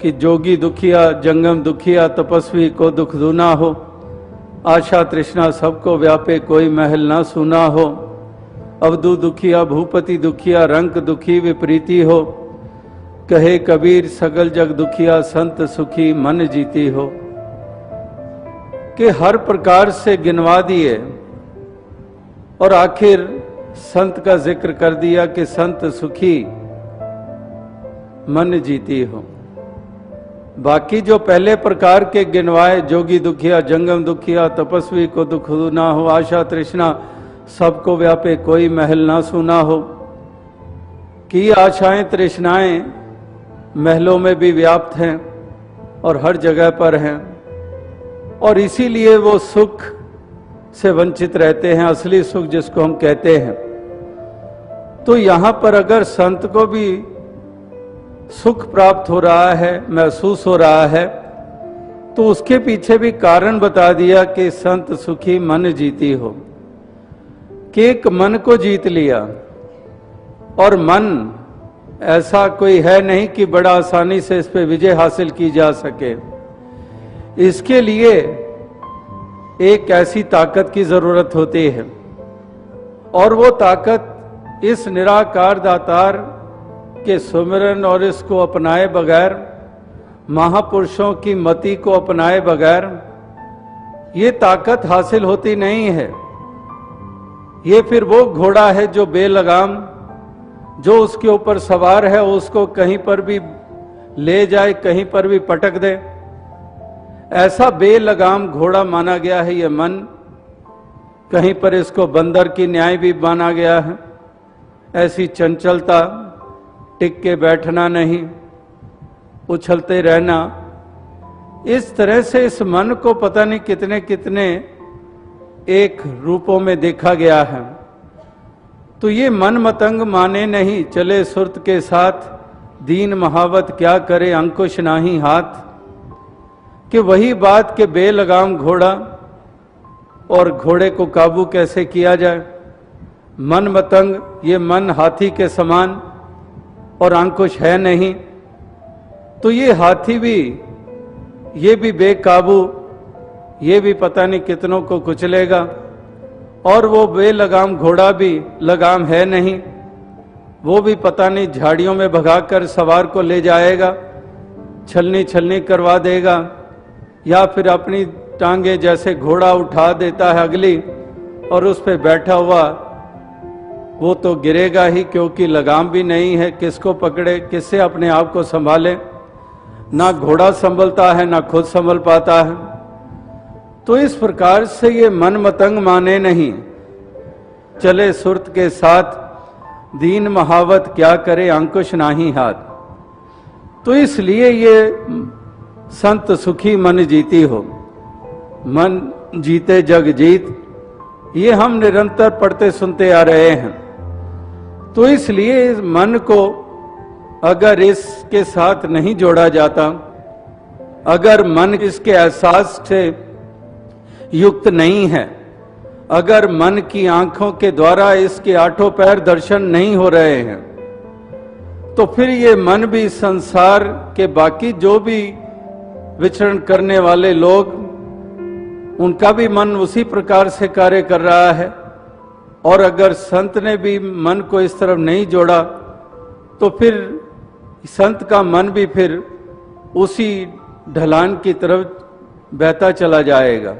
कि जोगी दुखिया जंगम दुखिया तपस्वी को दुख दूना हो, आशा तृष्णा सबको व्यापे कोई महल ना सुना हो, अवधू दुखिया भूपति दुखिया रंक दुखी विपरीति हो, कहे कबीर सगल जग दुखिया संत सुखी मन जीती हो। कि हर प्रकार से गिनवा दिए और आखिर संत का जिक्र कर दिया कि संत सुखी मन जीती हो। बाकी जो पहले प्रकार के गिनवाए, जोगी दुखिया जंगम दुखिया तपस्वी को दुख ना हो, आशा तृष्णा सबको व्यापे कोई महल ना सुना हो, कि आशाएं तृष्णाएं महलों में भी व्याप्त हैं और हर जगह पर हैं, और इसीलिए वो सुख से वंचित रहते हैं, असली सुख जिसको हम कहते हैं। तो यहां पर अगर संत को भी सुख प्राप्त हो रहा है, महसूस हो रहा है, तो उसके पीछे भी कारण बता दिया कि संत सुखी मन जीती हो। कि एक मन को जीत लिया, और मन ऐसा कोई है नहीं कि बड़ा आसानी से इस पे विजय हासिल की जा सके। इसके लिए एक ऐसी ताकत की जरूरत होती है, और वो ताकत इस निराकार दातार के सुमिरन और इसको अपनाए बगैर, महापुरुषों की मति को अपनाए बगैर ये ताकत हासिल होती नहीं है। ये फिर वो घोड़ा है जो बेलगाम, जो उसके ऊपर सवार है उसको कहीं पर भी ले जाए, कहीं पर भी पटक दे। ऐसा बेलगाम घोड़ा माना गया है ये मन। कहीं पर इसको बंदर की न्याय भी माना गया है। ऐसी चंचलता, टिक के बैठना नहीं, उछलते रहना, इस तरह से इस मन को पता नहीं कितने कितने एक रूपों में देखा गया है। तो ये मन मतंग माने नहीं, चले सुरत के साथ, दीन महावत क्या करे अंकुश नाही हाथ। कि वही बात के बेलगाम घोड़ा, और घोड़े को काबू कैसे किया जाए। मन मतंग, ये मन हाथी के समान और अंकुश है नहीं, तो ये हाथी भी, ये भी बेकाबू, ये भी पता नहीं कितनों को कुचलेगा, और वो बेलगाम घोड़ा भी लगाम है नहीं, वो भी पता नहीं झाड़ियों में भगाकर सवार को ले जाएगा, छलनी छलनी करवा देगा, या फिर अपनी टांगे जैसे घोड़ा उठा देता है अगली, और उस पर बैठा हुआ वो तो गिरेगा ही, क्योंकि लगाम भी नहीं है, किसको पकड़े, किससे अपने आप को संभाले। ना घोड़ा संभलता है, ना खुद संभल पाता है। तो इस प्रकार से ये मन मतंग माने नहीं, चले सुरत के साथ, दीन महावत क्या करे अंकुश नाही हाथ। तो इसलिए ये संत सुखी मन जीती हो, मन जीते जग जीत, ये हम निरंतर पढ़ते सुनते आ रहे हैं। तो इसलिए इस मन को अगर इसके साथ नहीं जोड़ा जाता, अगर मन इसके एहसास से युक्त नहीं है, अगर मन की आंखों के द्वारा इसके आठों पैर दर्शन नहीं हो रहे हैं, तो फिर ये मन भी संसार के बाकी जो भी विचरण करने वाले लोग, उनका भी मन उसी प्रकार से कार्य कर रहा है। और अगर संत ने भी मन को इस तरफ नहीं जोड़ा, तो फिर संत का मन भी फिर उसी ढलान की तरफ बहता चला जाएगा।